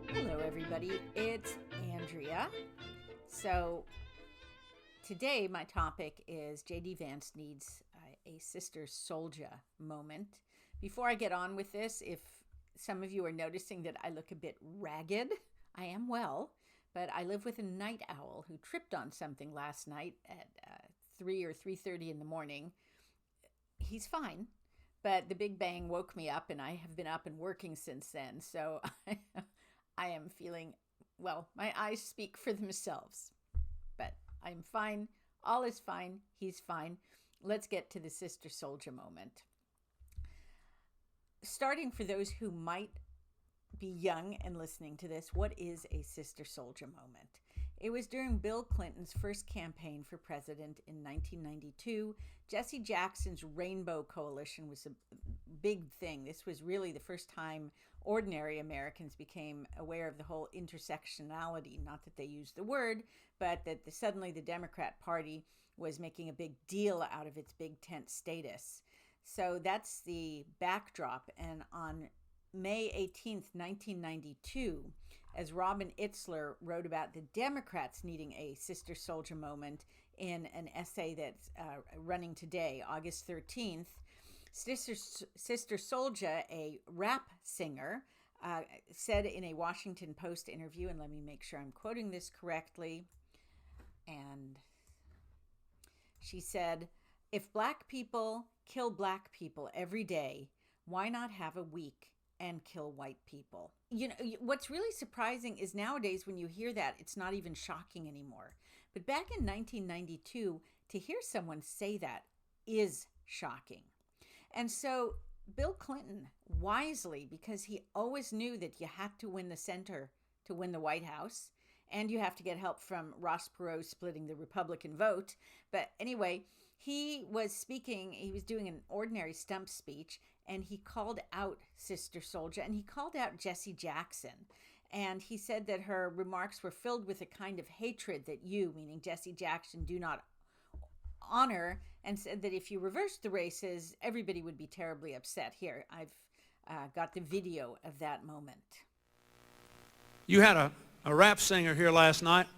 Hello, everybody. It's Andrea. So, today my topic is JD Vance needs a Sister Souljah moment. Before I get on with this, if some of you are noticing that I look a bit ragged, I am well, but I live with a night owl who tripped on something last night at 3 or 3:30 in the morning. He's fine, but the Big Bang woke me up, and I have been up and working since then. So I am feeling, well, my eyes speak for themselves, but I'm fine. All is fine. He's fine. Let's get to the Sister Souljah moment. Starting for those who might be young and listening to this, what is a Sister Souljah moment? It was during Bill Clinton's first campaign for president in 1992. Jesse Jackson's Rainbow Coalition was a big thing. This was really the first time ordinary Americans became aware of the whole intersectionality. Not that they used the word, but that suddenly the Democrat Party was making a big deal out of its big tent status. So that's the backdrop. And on May 18th, 1992, as Robin Itzler wrote about the Democrats needing a Sister Souljah moment in an essay that's running today, August 13th, Sister Souljah, a rap singer, said in a Washington Post interview, and let me make sure I'm quoting this correctly, and she said, "If black people kill black people every day, why not have a week and kill white people?" You know, what's really surprising is nowadays when you hear that, it's not even shocking anymore. But back in 1992, to hear someone say that is shocking. And so Bill Clinton, wisely, because he always knew that you had to win the center to win the White House, and you have to get help from Ross Perot splitting the Republican vote. But anyway, he was speaking, he was doing an ordinary stump speech, and he called out Sister Souljah, and he called out Jesse Jackson. And he said that her remarks were filled with a kind of hatred that you, meaning Jesse Jackson, do not honor, and said that if you reversed the races, everybody would be terribly upset. Here, I've got the video of that moment. You had a rap singer here last night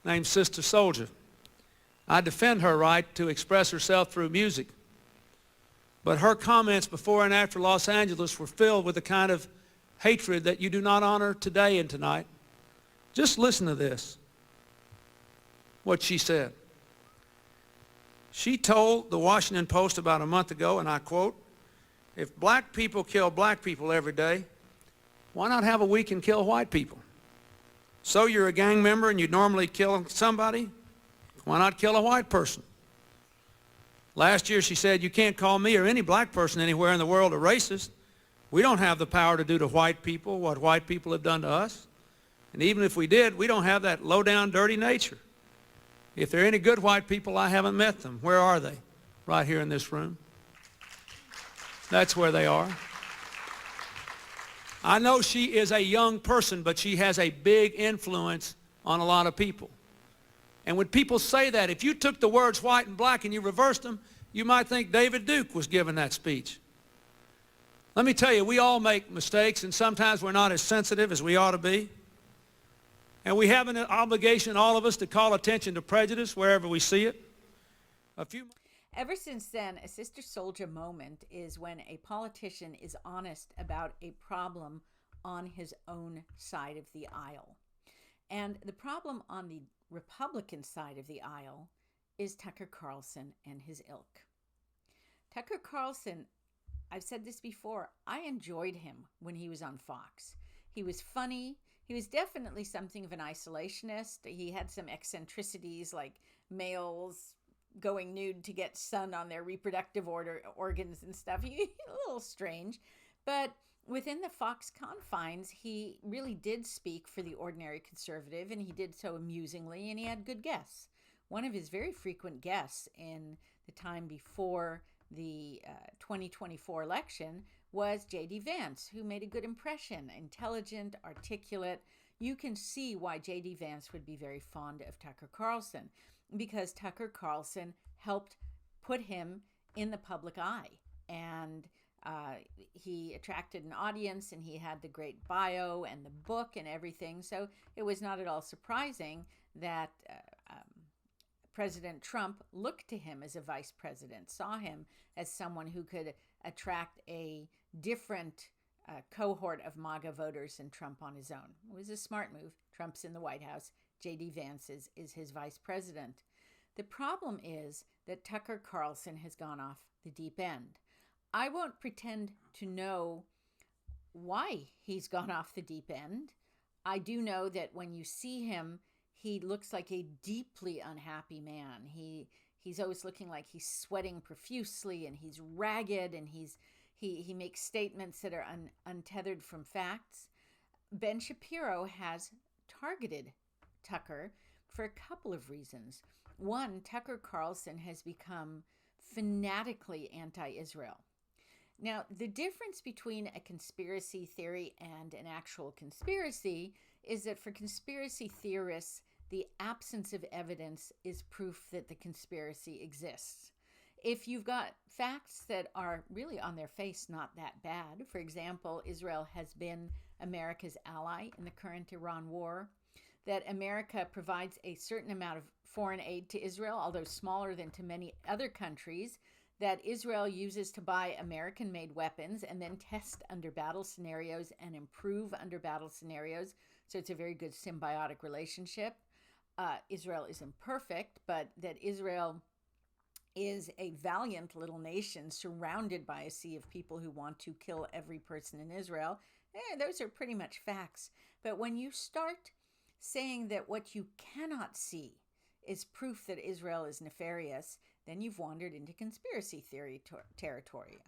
named Sister Souljah. I defend her right to express herself through music. But her comments before and after Los Angeles were filled with the kind of hatred that you do not honor today and tonight. Just listen to this, what she said. She told the Washington Post about a month ago, and I quote, "If black people kill black people every day, why not have a week and kill white people? So you're a gang member and you normally kill somebody, why not kill a white person? Last year she said, you can't call me or any black person anywhere in the world a racist. We don't have the power to do to white people what white people have done to us. And even if we did, we don't have that low-down, dirty nature. If there are any good white people, I haven't met them. Where are they? Right here in this room. That's where they are. I know she is a young person, but she has a big influence on a lot of people. And when people say that, if you took the words white and black and you reversed them, you might think David Duke was giving that speech. Let me tell you, we all make mistakes, and sometimes we're not as sensitive as we ought to be. And we have an obligation, all of us, to call attention to prejudice wherever we see it. Ever since then, a Sister Souljah moment is when a politician is honest about a problem on his own side of the aisle. And the problem on the Republican side of the aisle is Tucker Carlson and his ilk. Tucker Carlson, I've said this before, I enjoyed him when he was on Fox. He was funny. He was definitely something of an isolationist. He had some eccentricities like males going nude to get sun on their reproductive organs and stuff. He a little strange. But within the Fox confines, he really did speak for the ordinary conservative, and he did so amusingly, and he had good guests. One of his very frequent guests in the time before the 2024 election was JD Vance, who made a good impression, intelligent, articulate. You can see why JD Vance would be very fond of Tucker Carlson, because Tucker Carlson helped put him in the public eye. And He attracted an audience, and he had the great bio and the book and everything. So it was not at all surprising that President Trump looked to him as a vice president, saw him as someone who could attract a different cohort of MAGA voters than Trump on his own. It was a smart move. Trump's in the White House. JD Vance is his vice president. The problem is that Tucker Carlson has gone off the deep end. I won't pretend to know why he's gone off the deep end. I do know that when you see him, he looks like a deeply unhappy man. He's always looking like he's sweating profusely, and he's ragged, and he makes statements that are untethered from facts. Ben Shapiro has targeted Tucker for a couple of reasons. One, Tucker Carlson has become fanatically anti-Israel. Now, the difference between a conspiracy theory and an actual conspiracy is that for conspiracy theorists, the absence of evidence is proof that the conspiracy exists. If you've got facts that are really on their face not that bad, for example, Israel has been America's ally in the current Iran war, that America provides a certain amount of foreign aid to Israel, although smaller than to many other countries, that Israel uses to buy American-made weapons and then test under battle scenarios and improve under battle scenarios. So it's a very good symbiotic relationship. Israel is imperfect, but that Israel is a valiant little nation surrounded by a sea of people who want to kill every person in Israel. Those are pretty much facts. But when you start saying that what you cannot see is proof that Israel is nefarious, then you've wandered into conspiracy theory territory.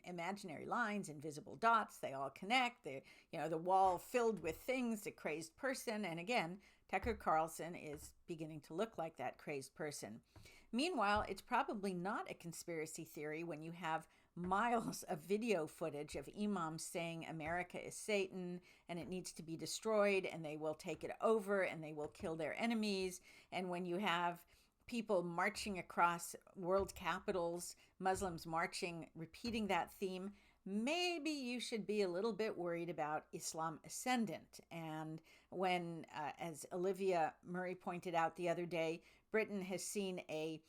Imaginary lines, invisible dots, they all connect. The wall filled with things, a crazed person. And again, Tucker Carlson is beginning to look like that crazed person. Meanwhile, it's probably not a conspiracy theory when you have miles of video footage of imams saying America is Satan and it needs to be destroyed and they will take it over and they will kill their enemies. And when you have people marching across world capitals, Muslims marching, repeating that theme, maybe you should be a little bit worried about Islam ascendant. And when, as Olivia Murray pointed out the other day, Britain has seen a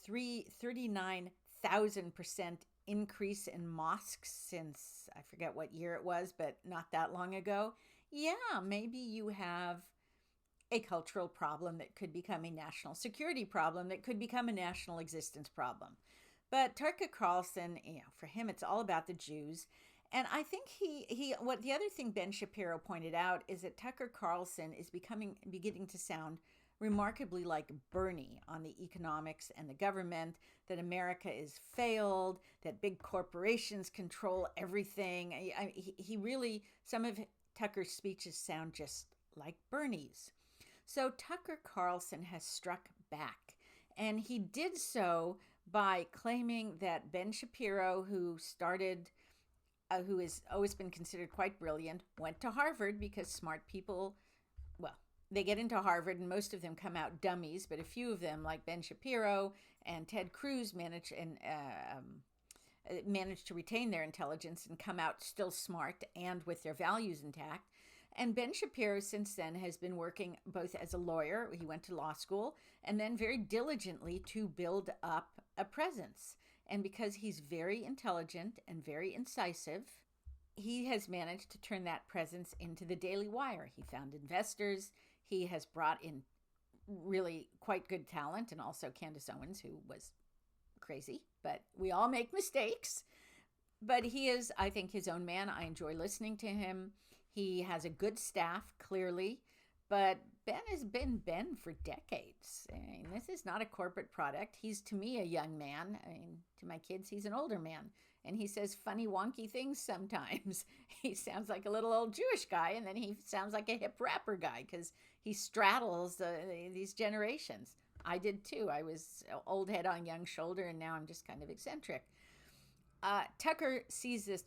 39,000% increase in mosques since, I forget what year it was, but not that long ago. Yeah, maybe you have a cultural problem that could become a national security problem, that could become a national existence problem. But Tucker Carlson, for him, it's all about the Jews. And I think what the other thing Ben Shapiro pointed out is that Tucker Carlson is beginning to sound remarkably like Bernie on the economics and the government, that America is failed, that big corporations control everything. He really, some of Tucker's speeches sound just like Bernie's. So Tucker Carlson has struck back, and he did so by claiming that Ben Shapiro, who has always been considered quite brilliant, went to Harvard because smart people, they get into Harvard and most of them come out dummies, but a few of them, like Ben Shapiro and Ted Cruz, manage to retain their intelligence and come out still smart and with their values intact. And Ben Shapiro since then has been working both as a lawyer, he went to law school, and then very diligently to build up a presence. And because he's very intelligent and very incisive, he has managed to turn that presence into the Daily Wire. He found investors. He has brought in really quite good talent, and also Candace Owens, who was crazy, but we all make mistakes. But he is, I think, his own man. I enjoy listening to him. He has a good staff, clearly, but Ben has been Ben for decades. I mean, this is not a corporate product. He's, to me, a young man. I mean, to my kids, he's an older man. And he says funny, wonky things sometimes. He sounds like a little old Jewish guy, and then he sounds like a hip rapper guy because he straddles these generations. I did too. I was old head on young shoulder, and now I'm just kind of eccentric. Tucker sees this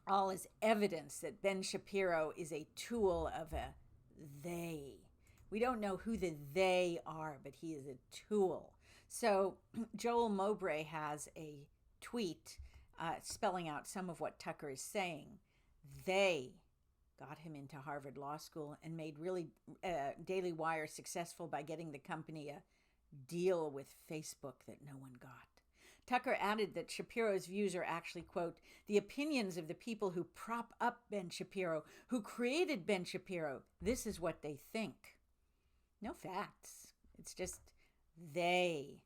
all as evidence that Ben Shapiro is a tool of a they. We don't know who the they are, but he is a tool. So Joel Mowbray has a tweet spelling out some of what Tucker is saying. They got him into Harvard Law School and made Daily Wire successful by getting the company a deal with Facebook that no one got. Tucker added that Shapiro's views are actually, quote, the opinions of the people who prop up Ben Shapiro, who created Ben Shapiro. This is what they think. No facts. It's just they.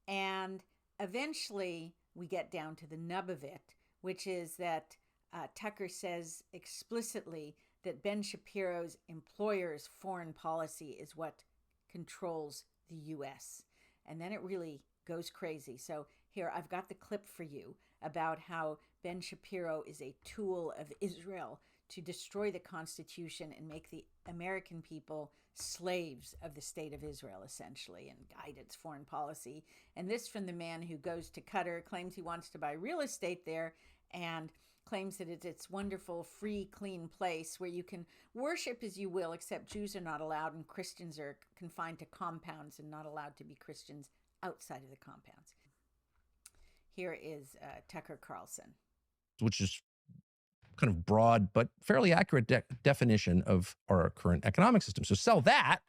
And eventually we get down to the nub of it, which is that Tucker says explicitly that Ben Shapiro's employer's foreign policy is what controls the U.S. And then it really goes crazy. So here, I've got the clip for you about how Ben Shapiro is a tool of Israel to destroy the Constitution and make the American people slaves of the state of Israel, essentially, and guide its foreign policy. And this from the man who goes to Qatar, claims he wants to buy real estate there, and claims that it's this wonderful, free, clean place where you can worship as you will, except Jews are not allowed and Christians are confined to compounds and not allowed to be Christians outside of the compounds. Here is Tucker Carlson. Which is kind of broad but fairly accurate definition of our current economic system. So sell that,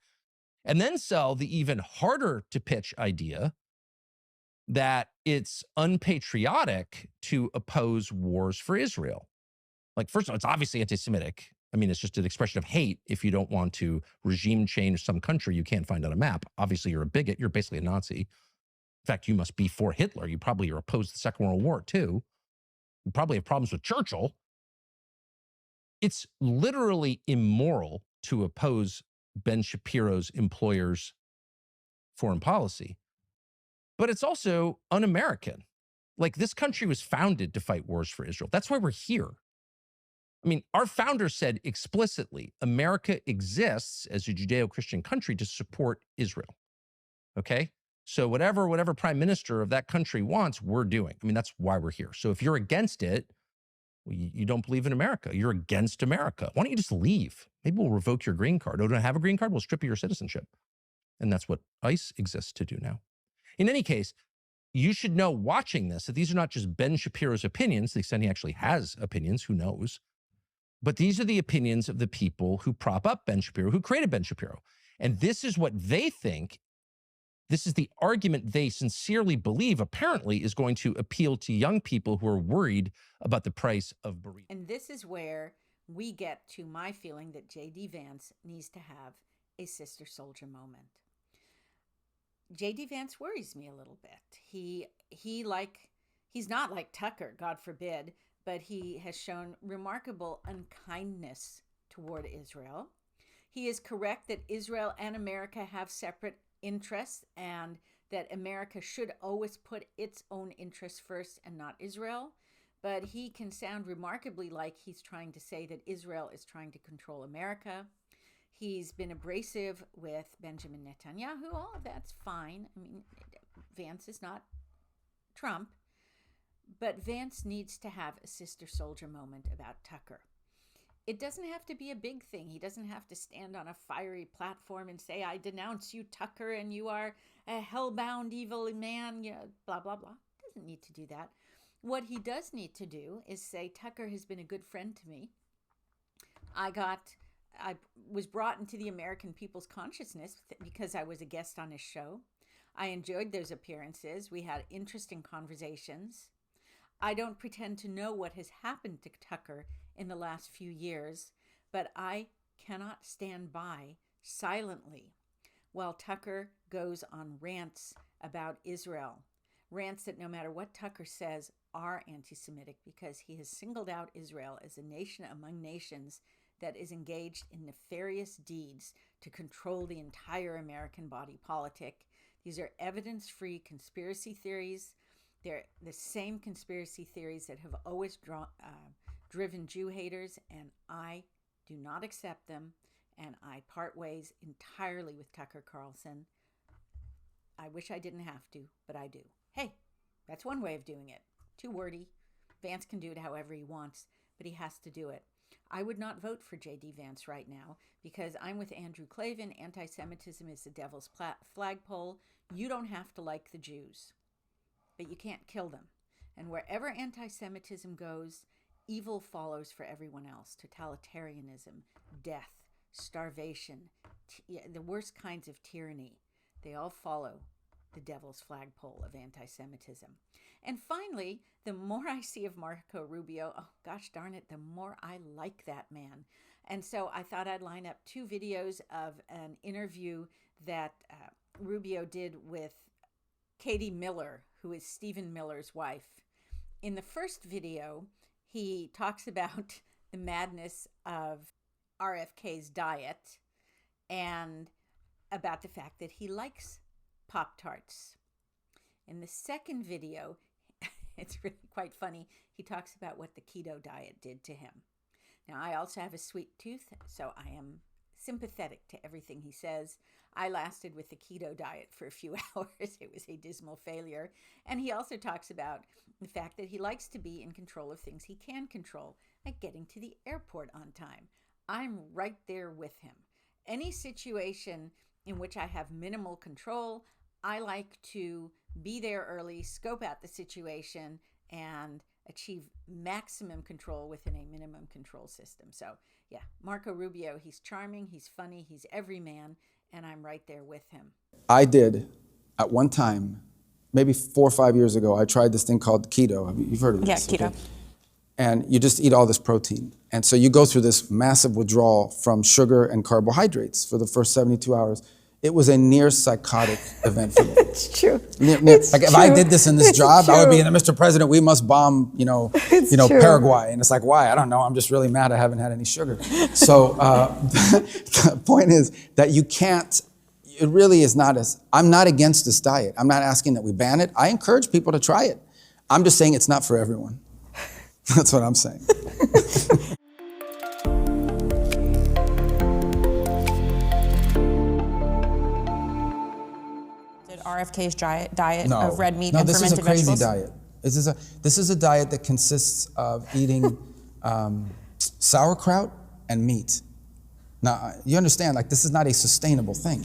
and then sell the even harder to pitch idea that it's unpatriotic to oppose wars for Israel. Like, first of all, it's obviously anti-Semitic. I mean, it's just an expression of hate. If you don't want to regime change some country you can't find on a map, obviously you're a bigot. You're basically a Nazi. In fact, you must be for Hitler. You probably are opposed to the Second World War, too. You probably have problems with Churchill. It's literally immoral to oppose Ben Shapiro's employer's foreign policy. But it's also un-American. Like, this country was founded to fight wars for Israel. That's why we're here. I mean, our founders said explicitly, America exists as a Judeo-Christian country to support Israel. Okay? So whatever prime minister of that country wants, we're doing. I mean, that's why we're here. So if you're against it, well, you don't believe in America. You're against America. Why don't you just leave? Maybe we'll revoke your green card. Oh, don't have a green card? We'll strip you your citizenship. And that's what ICE exists to do now. In any case, you should know watching this that these are not just Ben Shapiro's opinions, to the extent he actually has opinions, who knows, but these are the opinions of the people who prop up Ben Shapiro, who created Ben Shapiro. And this is what they think. This is the argument they sincerely believe, apparently, is going to appeal to young people who are worried about the price of burritos. And this is where we get to my feeling that JD Vance needs to have a Sister Souljah moment. JD Vance worries me a little bit. He's not like Tucker, God forbid, but he has shown remarkable unkindness toward Israel. He is correct that Israel and America have separate interests and that America should always put its own interests first and not Israel. But he can sound remarkably like he's trying to say that Israel is trying to control America. He's been abrasive with Benjamin Netanyahu. All of that's fine. I mean, Vance is not Trump. But Vance needs to have a Sister Souljah moment about Tucker. It doesn't have to be a big thing. He doesn't have to stand on a fiery platform and say, I denounce you, Tucker, and you are a hellbound evil man, blah, blah, blah. Doesn't need to do that. What he does need to do is say, Tucker has been a good friend to me. I was brought into the American people's consciousness because I was a guest on his show. I enjoyed those appearances. We had interesting conversations. I don't pretend to know what has happened to Tucker in the last few years, but I cannot stand by silently while Tucker goes on rants about Israel. Rants that no matter what Tucker says are anti-Semitic because he has singled out Israel as a nation among nations that is engaged in nefarious deeds to control the entire American body politic. These are evidence-free conspiracy theories. They're the same conspiracy theories that have always driven Jew haters, and I do not accept them, and I part ways entirely with Tucker Carlson. I wish I didn't have to, but I do. Hey, that's one way of doing it. Too wordy. Vance can do it however he wants, but he has to do it. I would not vote for JD Vance right now because I'm with Andrew Klavan. Anti-Semitism is the devil's flagpole. You don't have to like the Jews, but you can't kill them. And wherever anti-Semitism goes, evil follows for everyone else. Totalitarianism, death, starvation, the worst kinds of tyranny. They all follow the devil's flagpole of anti-Semitism. And finally, the more I see of Marco Rubio, oh gosh darn it, the more I like that man. And so I thought I'd line up two videos of an interview that Rubio did with Katie Miller, who is Stephen Miller's wife. In the first video, he talks about the madness of RFK's diet and about the fact that he likes Pop-Tarts. In the second video, it's really quite funny. He talks about what the keto diet did to him. Now, I also have a sweet tooth, so I am sympathetic to everything he says. I lasted with the keto diet for a few hours. It was a dismal failure. And he also talks about the fact that he likes to be in control of things he can control, like getting to the airport on time. I'm right there with him. Any situation in which I have minimal control, I like to be there early, scope out the situation, and achieve maximum control within a minimum control system. So yeah, Marco Rubio, he's charming, he's funny, he's every man, and I'm right there with him. I did, at one time, maybe 4 or 5 years ago, I tried this thing called keto. You've heard of this? Yeah, keto. Okay? And you just eat all this protein. And so you go through this massive withdrawal from sugar and carbohydrates for the first 72 hours. It was a near psychotic event for me. It's true. If I did this in this job, I would be, Mr. President, we must bomb, Paraguay. And it's like, why? I don't know. I'm just really mad I haven't had any sugar. So the point is that you can't, it really is not I'm not against this diet. I'm not asking that we ban it. I encourage people to try it. I'm just saying it's not for everyone. That's what I'm saying. RFK's diet No. of red meat No, and this is a fermented crazy vegetables? diet. This is a diet that consists of eating sauerkraut and meat. Now, you understand, this is not a sustainable thing.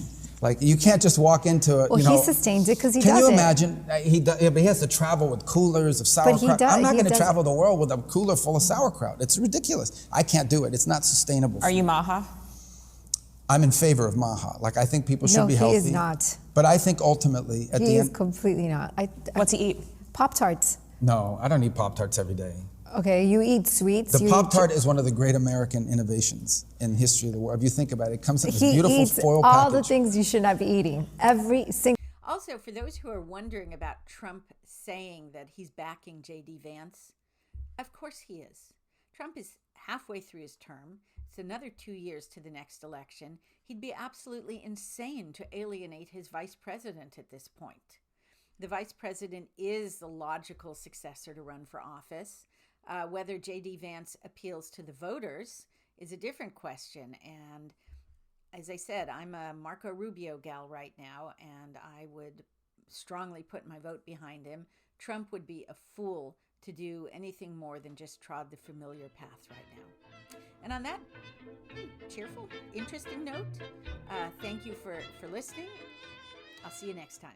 You can't just walk into it, Well, he sustains it because he does it. Can you imagine? But he has to travel with coolers of sauerkraut. I'm not going to travel the world with a cooler full of sauerkraut. It's ridiculous. I can't do it. It's not sustainable. Are you Maha? I'm in favor of Maha. I think people should be healthy. No, he is not. But I think ultimately, at the end... He is completely not. What's he eat? Pop-Tarts. No, I don't eat Pop-Tarts every day. Okay, you eat sweets. The Pop-Tart is one of the great American innovations in the history of the world. If you think about it, it comes in this beautiful foil package. All the things you should not be eating. Every single... Also, for those who are wondering about Trump saying that he's backing JD Vance, of course he is. Trump is halfway through his term. It's another 2 years to the next election. He'd be absolutely insane to alienate his vice president at this point. The vice president is the logical successor to run for office. Whether JD Vance appeals to the voters is a different question. And as I said, I'm a Marco Rubio gal right now, and I would strongly put my vote behind him. Trump would be a fool to do anything more than just trod the familiar path right now. And on that cheerful, interesting note, thank you for listening. I'll see you next time.